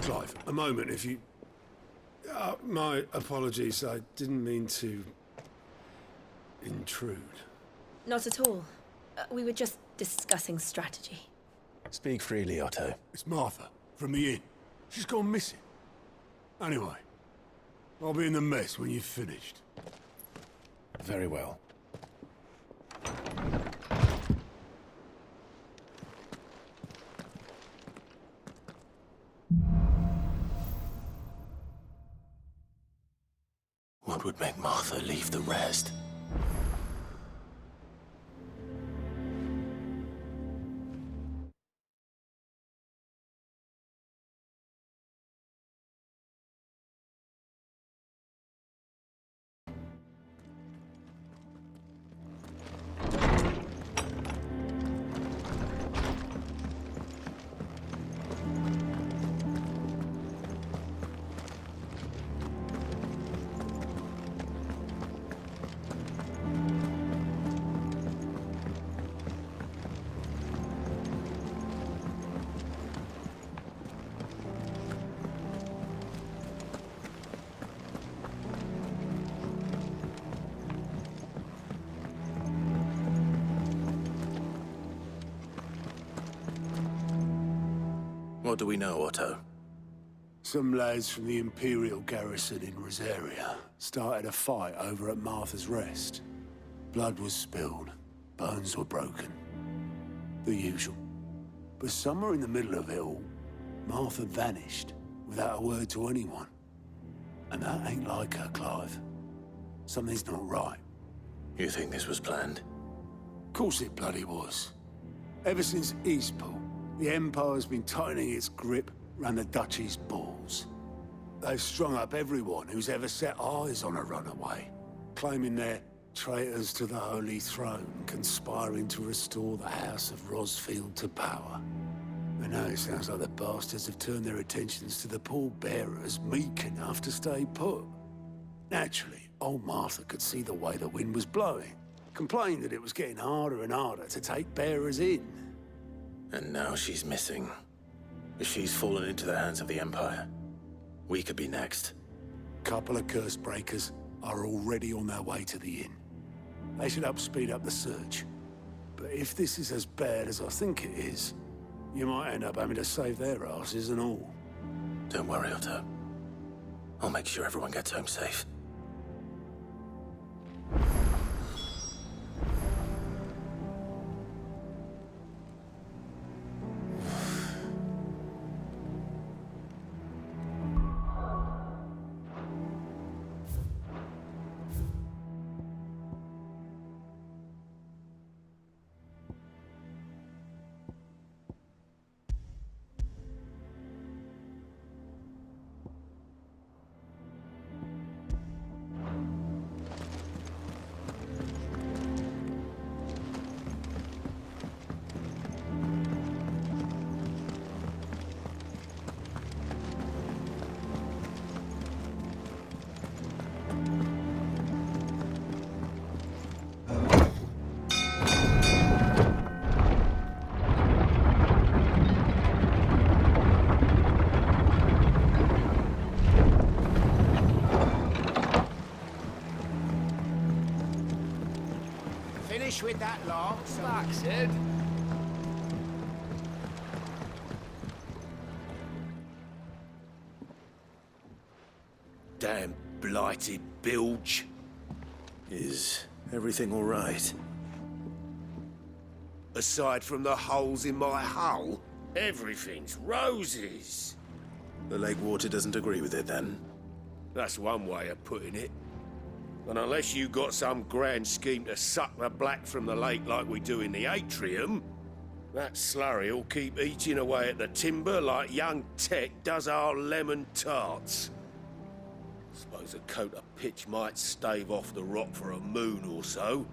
Clive, a moment, if you... my apologies, I didn't mean to... intrude. Not at all. We were just discussing strategy. Speak freely, Otto. It's Martha, from the inn. She's gone missing. Anyway, I'll be in the mess when you've finished. Very well. What would make Martha leave the rest? What do we know, Otto? Some lads from the Imperial garrison in Rosaria started a fight over at Martha's Rest. Blood was spilled, bones were broken. The usual. But somewhere in the middle of it all, Martha vanished without a word to anyone. And that ain't like her, Clive. Something's not right. You think this was planned? Of course it bloody was. Ever since Eastpool, the Empire's been tightening its grip around the Duchy's balls. They've strung up everyone who's ever set eyes on a runaway, claiming they're traitors to the Holy Throne, conspiring to restore the House of Rosfield to power. And now it sounds like the bastards have turned their attentions to the pallbearers meek enough to stay put. Naturally, old Martha could see the way the wind was blowing, complained that it was getting harder and harder to take bearers in. And now she's missing. If she's fallen into the hands of the Empire, we could be next. Couple of curse breakers are already on their way to the inn. They should help speed up the search. But if this is as bad as I think it is, you might end up having to save their asses and all. Don't worry, Otto. I'll make sure everyone gets home safe. With that lot, Sparks it. Damn blighted bilge. Is everything all right? Aside from the holes in my hull, everything's roses. The lake water doesn't agree with it, then? That's one way of putting it. And unless you got some grand scheme to suck the black from the lake like we do in the atrium, that slurry'll keep eating away at the timber like young Tech does our lemon tarts. Suppose a coat of pitch might stave off the rot for a moon or so,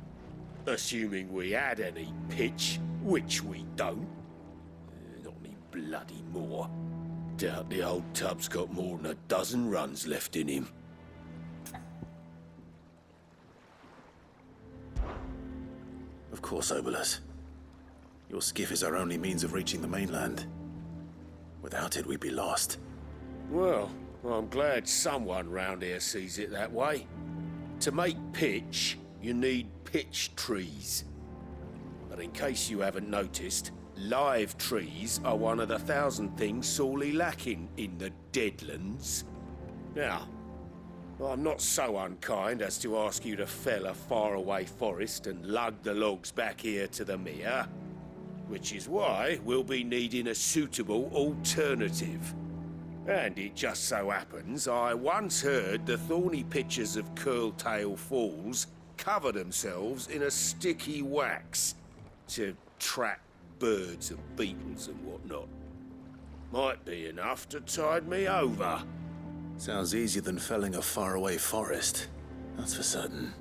assuming we had any pitch, which we don't. Not any bloody more. Doubt the old tub's got more than a dozen runs left in him. Of course, Obolus. Your skiff is our only means of reaching the mainland. Without it, we'd be lost. Well, I'm glad someone round here sees it that way. To make pitch, you need pitch trees. But in case you haven't noticed, live trees are one of the 1,000 things sorely lacking in the Deadlands. Now, I'm not so unkind as to ask you to fell a faraway forest and lug the logs back here to the mere, which is why we'll be needing a suitable alternative. And it just so happens I once heard the thorny pitchers of Curltail Falls cover themselves in a sticky wax to trap birds and beetles and whatnot. Might be enough to tide me over. Sounds easier than felling a faraway forest. That's for certain.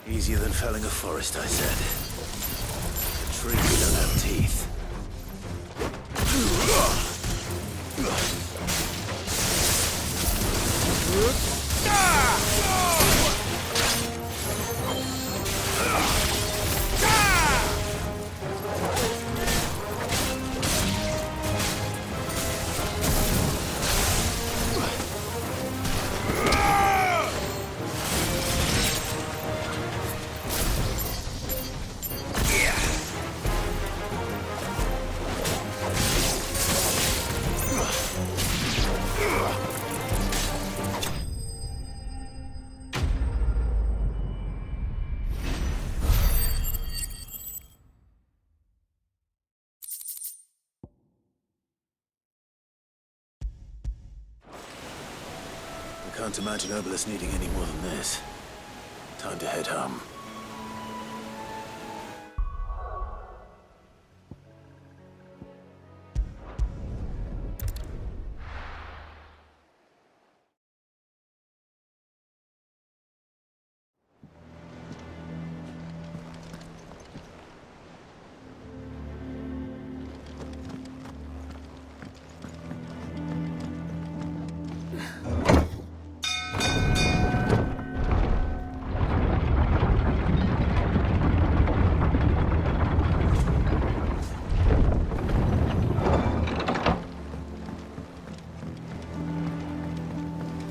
Easier than felling a forest, I said. The trees don't have teeth. I can't imagine Obelisk needing any more than this. Time to head home.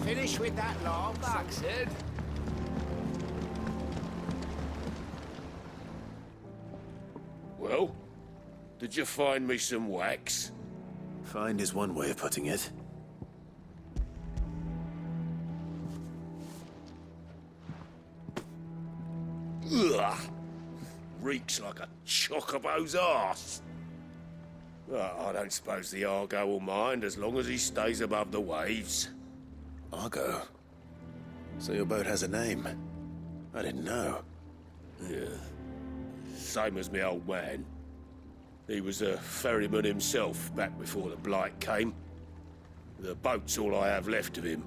Finish with that log, Sid. Well, did you find me some wax? Find is one way of putting it. Ugh! Reeks like a chocobo's arse. Well, I don't suppose the Argo will mind as long as he stays above the waves. Argo? So your boat has a name? I didn't know. Yeah. Same as me old man. He was a ferryman himself back before the Blight came. The boat's all I have left of him.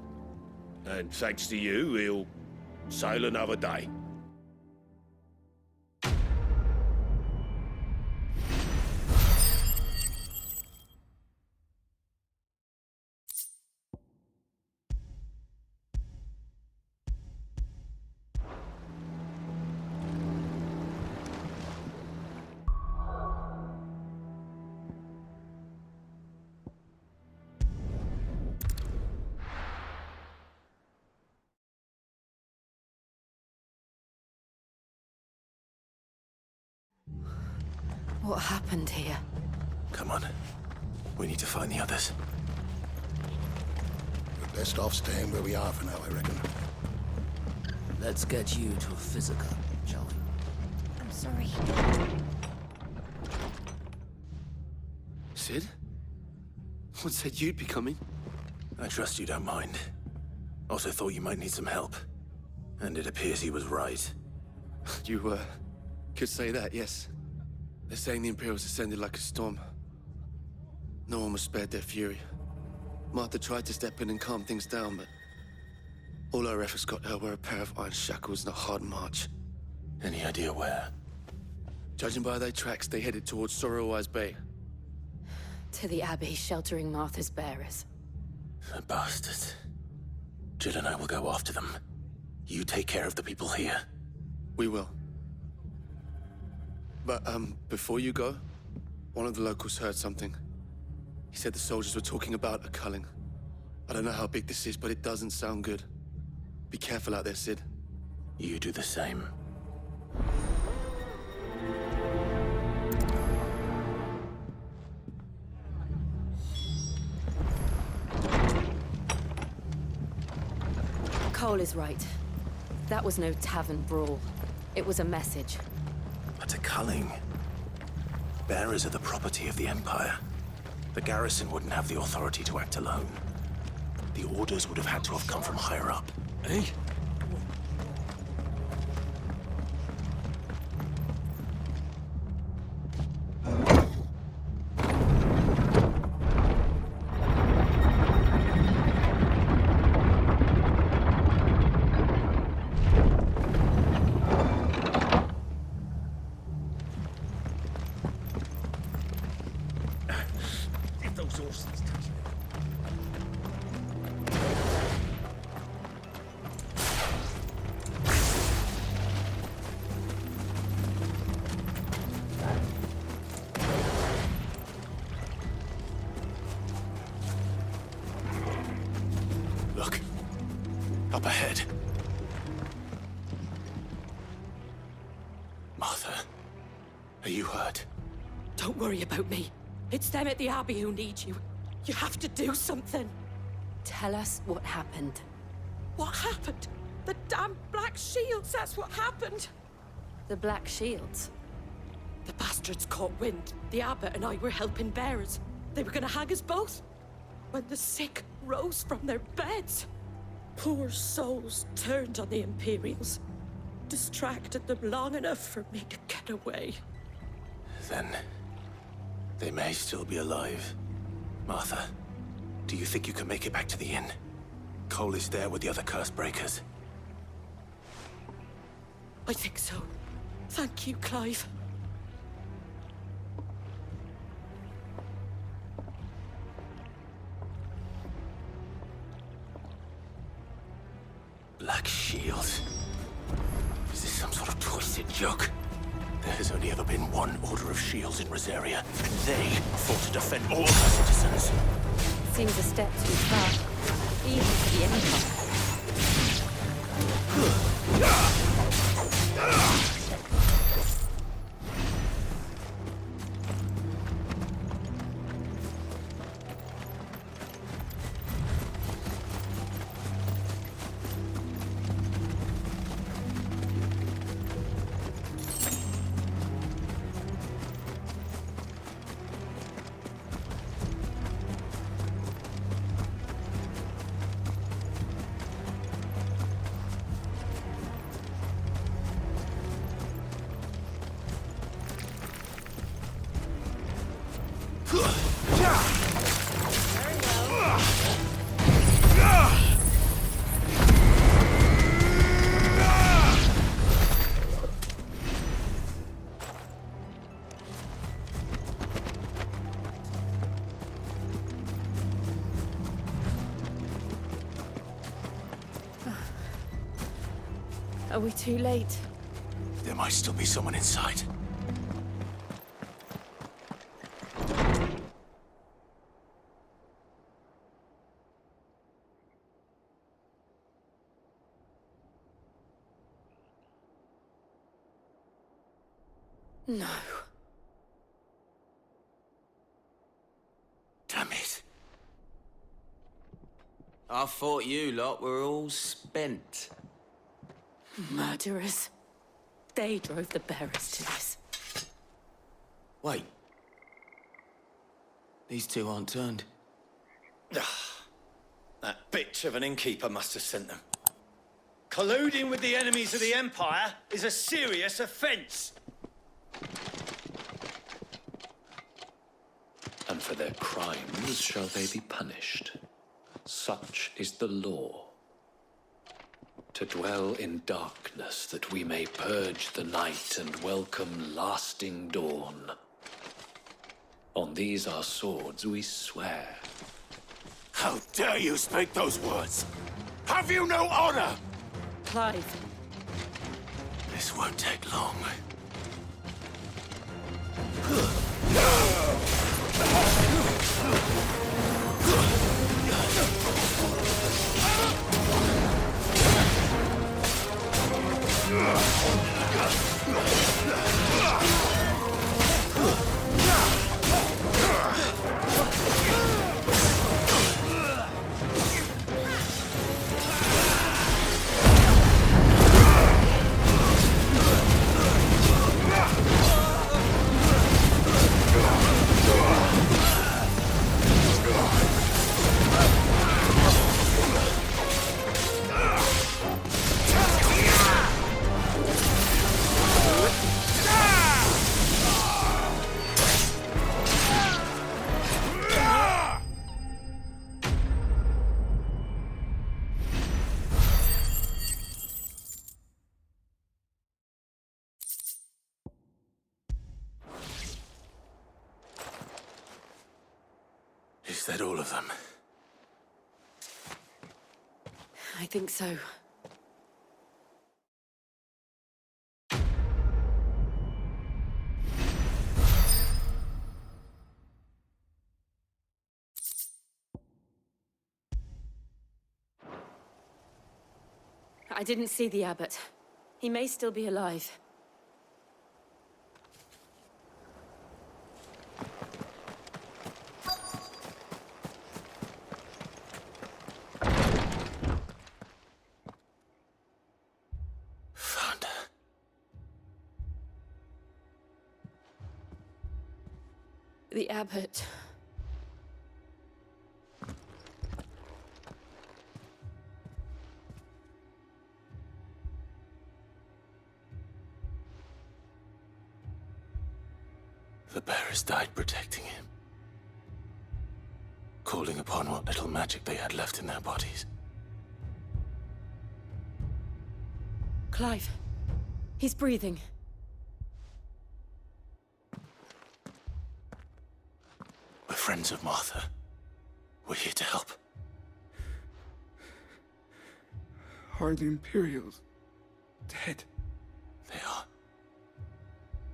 And thanks to you, he'll sail another day. What happened here? Come on. We need to find the others. Best off staying where we are for now, I reckon. Let's get you to a physical, shall we? I'm sorry. Sid? What said you'd be coming? I trust you don't mind. Also thought you might need some help. And it appears he was right. You, could say that, yes. They're saying the Imperials ascended like a storm. No one was spared their fury. Martha tried to step in and calm things down, but all our efforts got her were a pair of iron shackles and a hard march. Any idea where? Judging by their tracks, they headed towards Sorrowwise Bay. To the Abbey sheltering Martha's bearers. The bastards. Jill and I will go after them. You take care of the people here. We will. But, before you go, one of the locals heard something. He said the soldiers were talking about a culling. I don't know how big this is, but it doesn't sound good. Be careful out there, Sid. You do the same. Cole is right. That was no tavern brawl. It was a message. But a culling. Bearers are the property of the Empire. The garrison wouldn't have the authority to act alone. The orders would have had to have come from higher up. Eh? Look. Up ahead. Martha, are you hurt? Don't worry about me. It's them at the Abbey who need you. You have to do something. Tell us what happened. What happened? The damn Black Shields, that's what happened. The Black Shields? The bastards caught wind. The abbot and I were helping bearers. They were gonna hang us both. When the sick rose from their beds, poor souls turned on the Imperials. Distracted them long enough for me to get away. Then they may still be alive. Martha, do you think you can make it back to the inn? Cole is there with the other curse breakers. I think so. Thank you, Clive. Black Shields? Is this some sort of twisted joke? There has only ever been one Order of Shields in Rosaria, and they fought to defend all of our citizens. Seems a step too far. Even for the Empire. Are we too late? There might still be someone inside. No. Damn it. I thought you lot were all spent. Murderers. They drove the bearers to this. Wait. These two aren't turned. That bitch of an innkeeper must have sent them. Colluding with the enemies of the Empire is a serious offense. And for their crimes shall they be punished. Such is the law. To dwell in darkness that we may purge the night and welcome lasting dawn. On these our swords we swear. How dare you speak those words? Have you no honor? Clive. This won't take long. Is that all of them? I think so. I didn't see the abbot. He may still be alive. Found her. The abbot. The bearers died protecting him. Calling upon what little magic they had left in their bodies. Clive. He's breathing. We're friends of Martha. We're here to help. Are the Imperials dead? They are.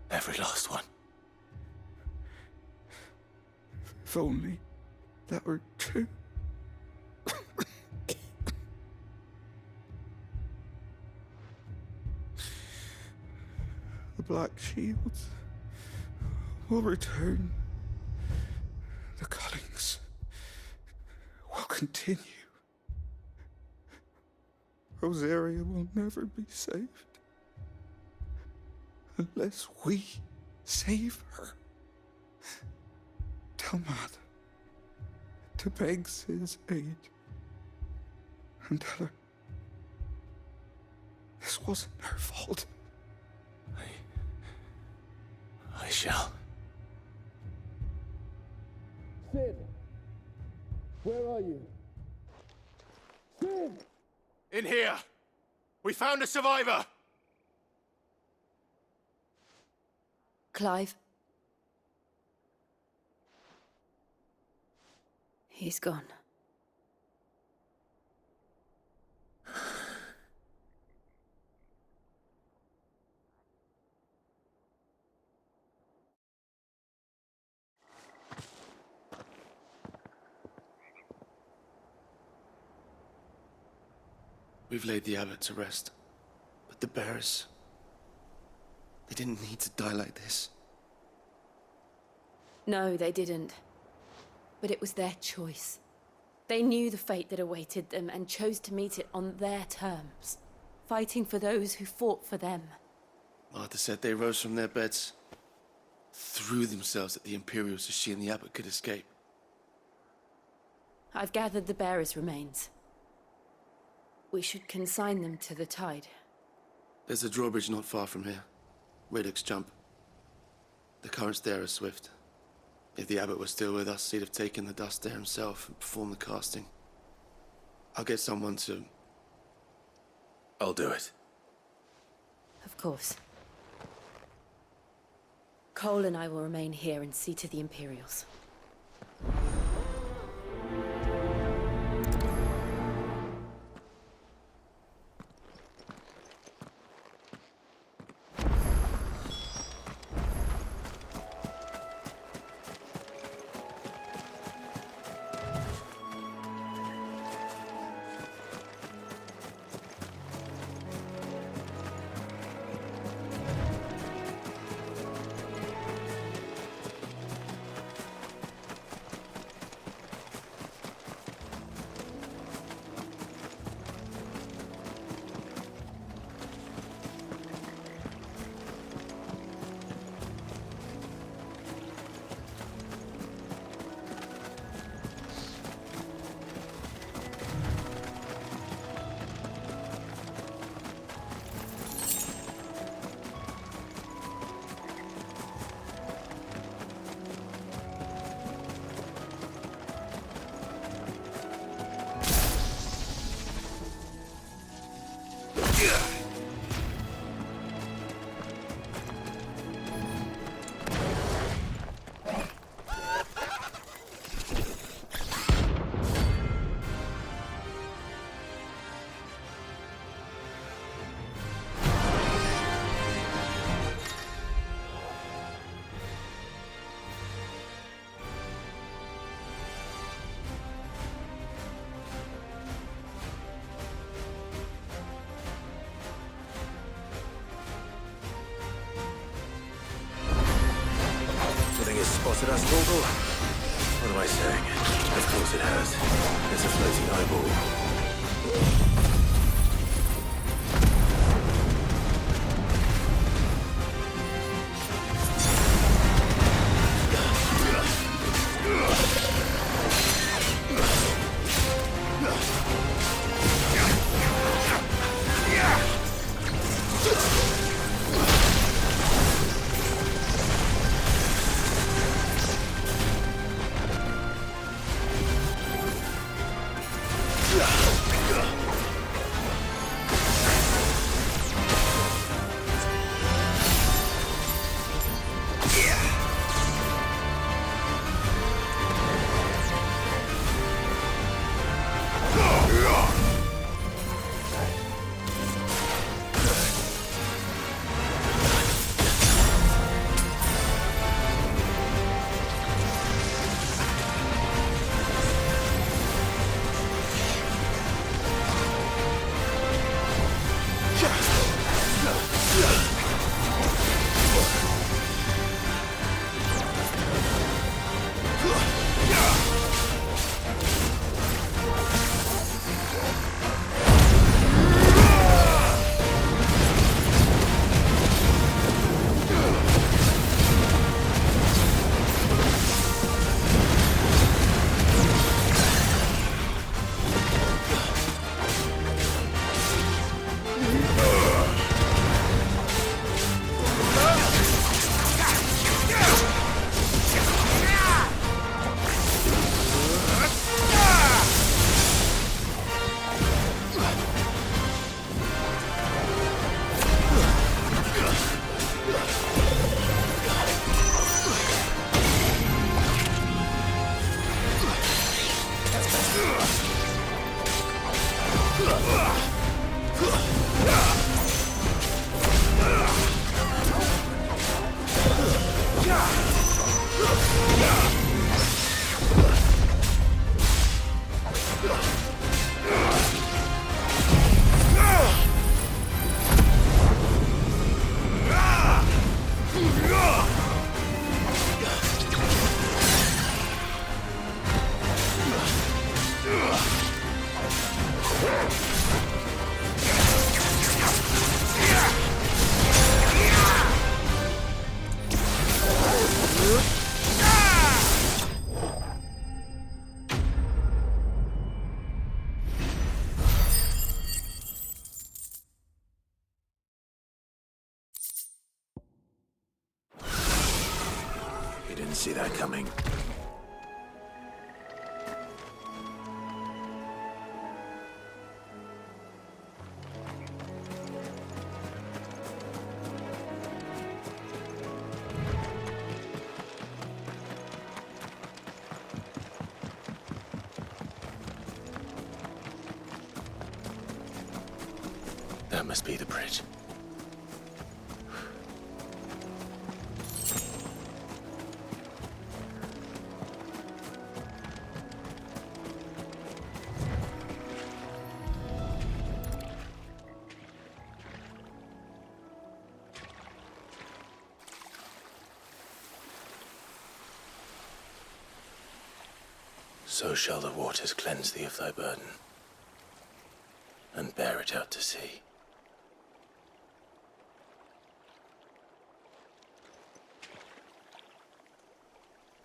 Every last one. If only that were true. The Black Shields will return. The cullings will continue. Rosaria will never be saved unless we save her. Tell Matt to beg Sid's aid and tell her this wasn't her fault. I shall. Sid! Where are you? Sid! In here! We found a survivor! Clive. He's gone. We've laid the abbot to rest. But the bearers... they didn't need to die like this. No, they didn't. But it was their choice. They knew the fate that awaited them and chose to meet it on their terms, fighting for those who fought for them. Martha said they rose from their beds, threw themselves at the Imperials so she and the Abbot could escape. I've gathered the bearers' remains. We should consign them to the tide. There's a drawbridge not far from here. Radix jump. The currents there are swift. If the Abbot was still with us, he'd have taken the dust there himself and performed the casting. I'll get someone to... I'll do it. Of course. Cole and I will remain here and see to the Imperials. Spotted us, Vogel? What am I saying? Of course it has. It's a floating eyeball. You didn't see that coming. That must be the bridge. So shall the waters cleanse thee of thy burden, and bear it out to sea.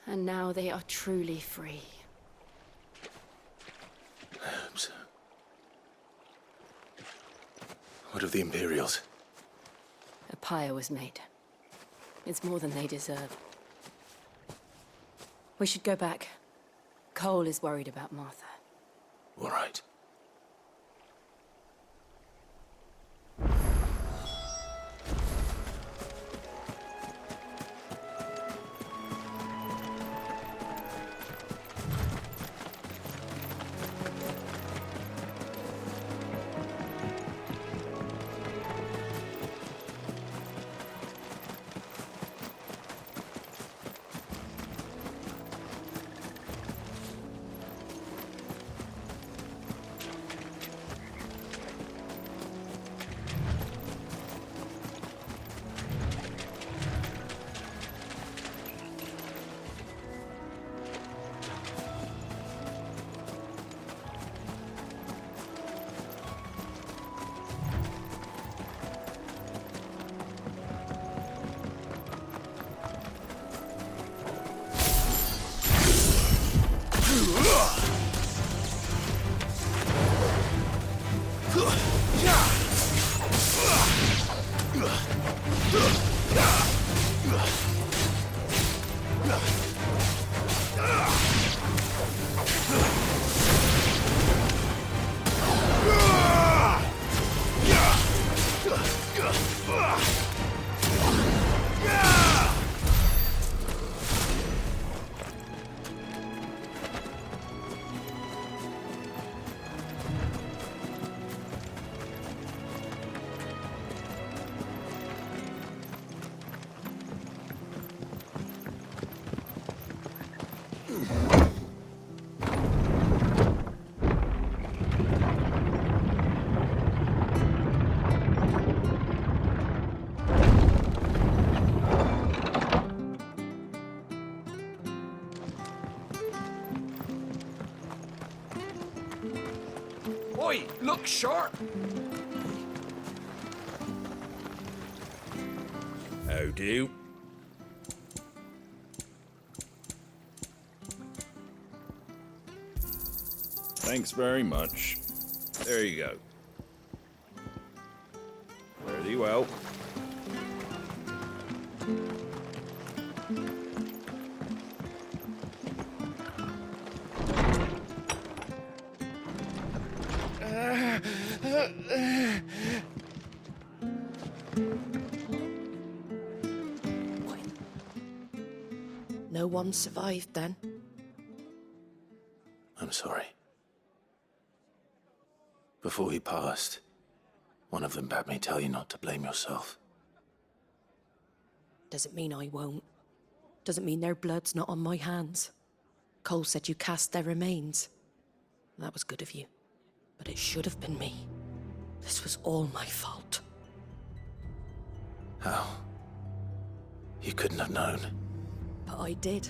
And now they are truly free. I hope so. What of the Imperials? A pyre was made. It's more than they deserve. We should go back. Cole is worried about Martha. All right. Oi, look sharp! How do? Thanks very much. There you go. Fare thee well. No one survived then? I'm sorry. Before he passed, one of them bade me tell you not to blame yourself. Doesn't mean I won't. Doesn't mean their blood's not on my hands. Cole said you cast their remains. That was good of you. But it should have been me. This was all my fault. How? You couldn't have known. But I did.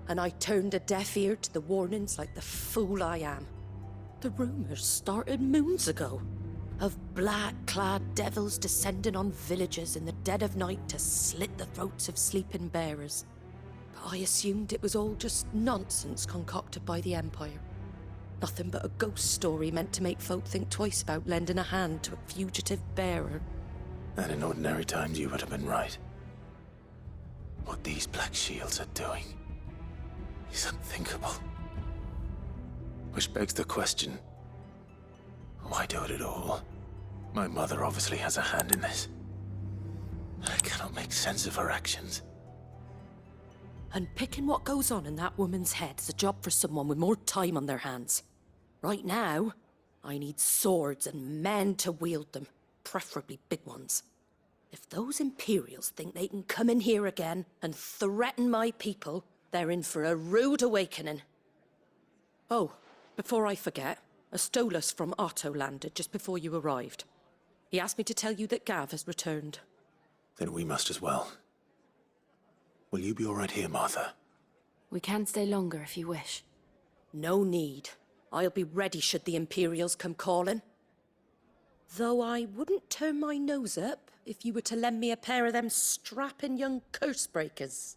And I turned a deaf ear to the warnings like the fool I am. The rumours started moons ago. Of black-clad devils descending on villages in the dead of night to slit the throats of sleeping bearers. But I assumed it was all just nonsense concocted by the Empire. Nothing but a ghost story meant to make folk think twice about lending a hand to a fugitive bearer. And in ordinary times you would have been right. What these Black Shields are doing is unthinkable. Which begs the question, why do it at all? My mother obviously has a hand in this. I cannot make sense of her actions. Unpicking what goes on in that woman's head is a job for someone with more time on their hands. Right now, I need swords and men to wield them, preferably big ones. If those Imperials think they can come in here again and threaten my people, they're in for a rude awakening. Oh, before I forget, a Stolas from Otto landed just before you arrived. He asked me to tell you that Gav has returned. Then we must as well. Will you be all right here, Martha? We can stay longer if you wish. No need. I'll be ready should the Imperials come calling. Though I wouldn't turn my nose up if you were to lend me a pair of them strapping young curse breakers.